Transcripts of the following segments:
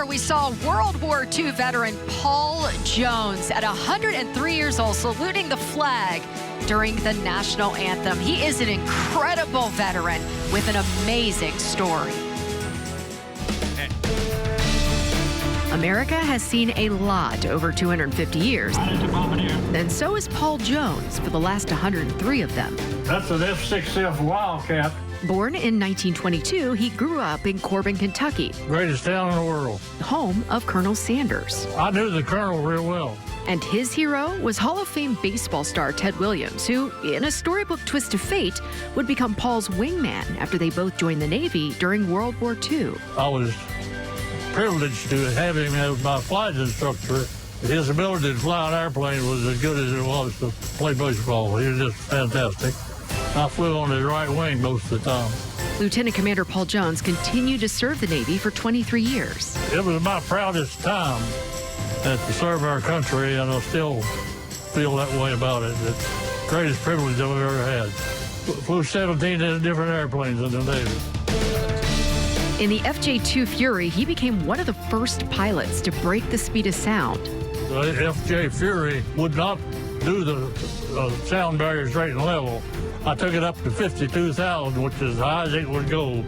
earlier, we saw World War II veteran Paul Jones at 103 years old saluting the flag during the national anthem. He is an incredible veteran with an amazing story. America has seen a lot over 250 years. And so is Paul Jones for the last 103 of them. That's an F-6F Wildcat. Born in 1922, he grew up in Corbin, Kentucky, Greatest town in the world. home of Colonel Sanders. I knew the colonel real well. And his hero was Hall of Fame baseball star Ted Williams, who, in a storybook twist of fate, would become Paul's wingman after they both joined the Navy during World War II. I was privileged to have him as my flight instructor. His ability to fly an airplane was as good as it was to play baseball. He was just fantastic. I flew on his right wing most of the time. Lieutenant Commander Paul Jones continued to serve the Navy for 23 years. It was my proudest time to serve our country, and I still feel that way about it. It's the greatest privilege I've ever had. Flew 17 different airplanes in the Navy. In the FJ-2 Fury, he became one of the first pilots to break the speed of sound. The FJ Fury would not do the sound barrier straight and level. I took it up to 52,000, which is as high as it would go,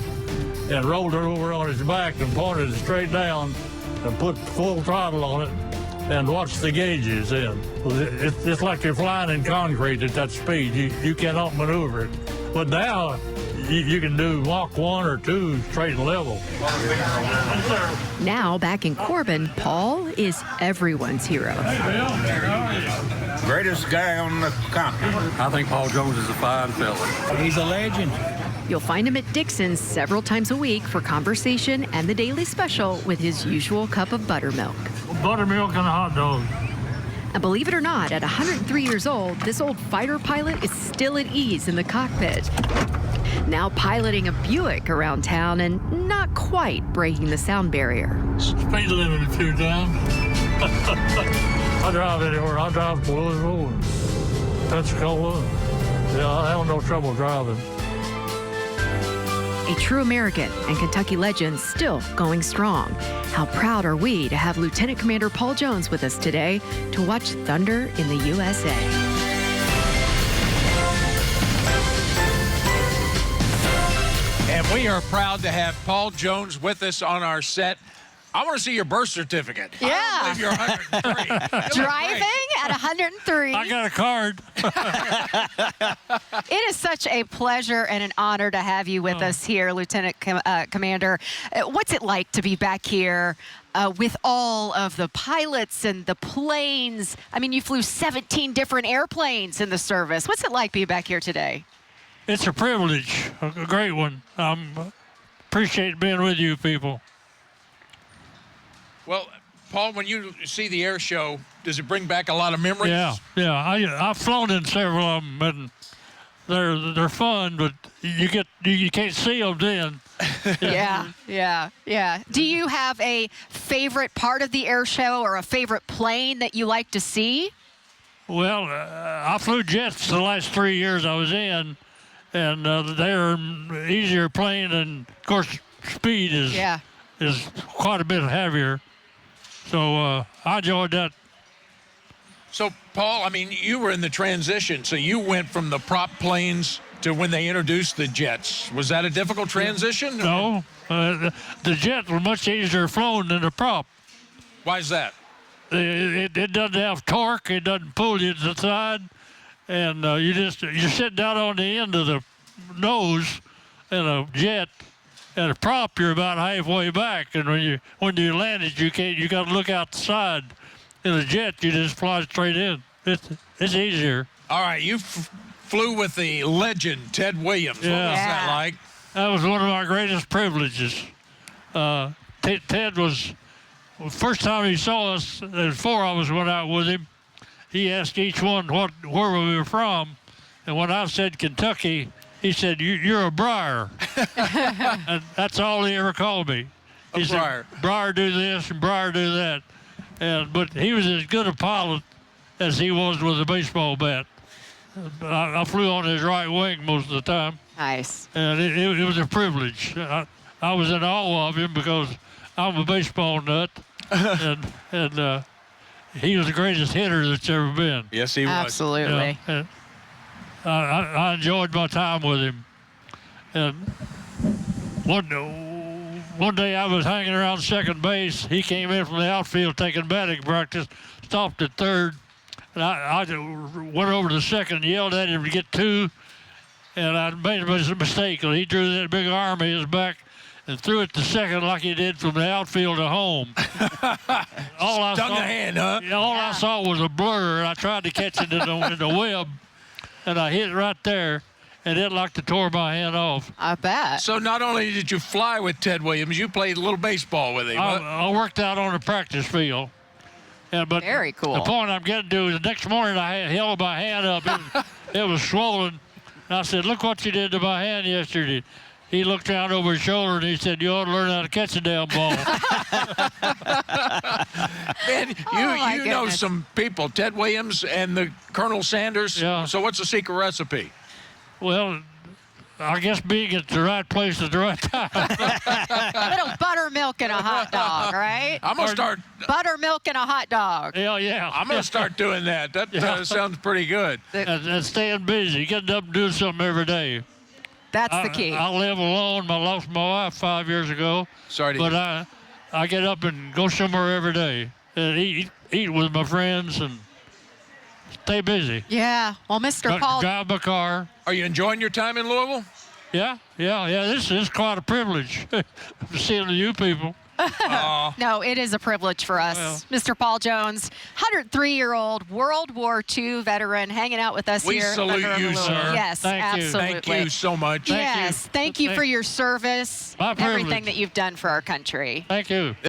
and rolled it over on its back and pointed it straight down and put full throttle on it and watched the gauges in. It's like you're flying in concrete at that speed. You cannot maneuver it. But now, you can do Mach 1 or 2 straight and level. Now, back in Corbin, Paul is everyone's hero. Greatest guy on the continent. I think Paul Jones is a fine fella. He's a legend. You'll find him at Dixon's several times a week for conversation and the daily special with his usual cup of buttermilk. Buttermilk and a hot dog. And believe it or not, at 103 years old, this old fighter pilot is still at ease in the cockpit. Now piloting a Buick around town and not quite breaking the sound barrier. Speed limit a few times. I drive anywhere. I drive to Louisville and Pensacola. Yeah, I have no trouble driving. A true American and Kentucky legend still going strong. How proud are we to have Lieutenant Commander Paul Jones with us today to watch Thunder in the USA. And we are proud to have Paul Jones with us on our set. I want to see your birth certificate. Yeah. I don't believe you're 103. You look Driving great. at 103. I got a card. It is such a pleasure and an honor to have you with us here, Lieutenant Commander. What's it like to be back here with all of the pilots and the planes? I mean, you flew 17 different airplanes in the service. What's it like being back here today? It's a privilege, a great one. Appreciate being with you people. Well, Paul, when you see the air show, does it bring back a lot of memories? Yeah. I've flown in several of them, and they're fun, but you can't see them then. Yeah. Do you have a favorite part of the air show or a favorite plane that you like to see? Well, I flew jets the last 3 years I was in, and they're an easier plane, and of course, speed is quite a bit heavier. So I enjoyed that. So, Paul, I mean, you were in the transition, so you went from the prop planes to when they introduced the jets. Was that a difficult transition? No, the jet was much easier flown than the prop. Why is that? It doesn't have torque. It doesn't pull you to the side, and you sit down on the end of the nose in a jet. And a prop, you're about halfway back, and when you land it, you got to look out the side. In a jet, you just fly straight in. It's easier. All right, you flew with the legend Ted Williams. Yeah. What was that like? That was one of my greatest privileges. Ted was, the first time he saw us, there's 4 of us went out with him. He asked each one where we were from, and when I said Kentucky, he said, "You're a Briar." And that's all he ever called me. He said, "Briar do this and Briar do that." But he was as good a pilot as he was with a baseball bat. I flew on his right wing most of the time. Nice. And it was a privilege. I was in awe of him because I'm a baseball nut, and he was the greatest hitter that's ever been. Yes, he was. Absolutely. And I enjoyed my time with him. And one day I was hanging around second base. He came in from the outfield taking batting practice, stopped at third, and I went over to second and yelled at him to get two, and I made a mistake. He drew that big arm in his back and threw it to second like he did from the outfield to home. Stung the hand, huh? All I saw was a blur, and I tried to catch it in the web, and I hit it right there, and it like to tore my hand off. I bet. So not only did you fly with Ted Williams, you played a little baseball with him. huh? I worked out on the practice field. Yeah, but Very cool. the point I'm getting to is the next morning I held my hand up. It was swollen. And I said, "Look what you did to my hand yesterday." He looked down over his shoulder and he said, "You ought to learn how to catch a damn ball." Man, my you know goodness. some people, Ted Williams and the Colonel Sanders. Yeah. So what's the secret recipe? Well, I guess being at the right place at the right time. A little buttermilk and a hot dog, right? I'm gonna start. Buttermilk and a hot dog. Yeah. I'm gonna start doing that. That Yeah. sounds pretty good. And staying busy, getting up and doing something every day. That's the key. I live alone. I lost my wife 5 years ago. Sorry to But hear. I get up and go somewhere every day and eat with my friends and stay busy. Yeah. Well, Mr. Paul, Drive my car. Are you enjoying your time in Louisville? Yeah. This is quite a privilege seeing you people. no, it is a privilege for us. Well. Mr. Paul Jones, 103-year-old World War II veteran, hanging out with us We here. at salute Thunder Over you, Louisville. sir. Yes, Thank you. absolutely. Thank you so much. Thank you. Yes, thank you for your service, My everything privilege. that you've done for our country. Thank you.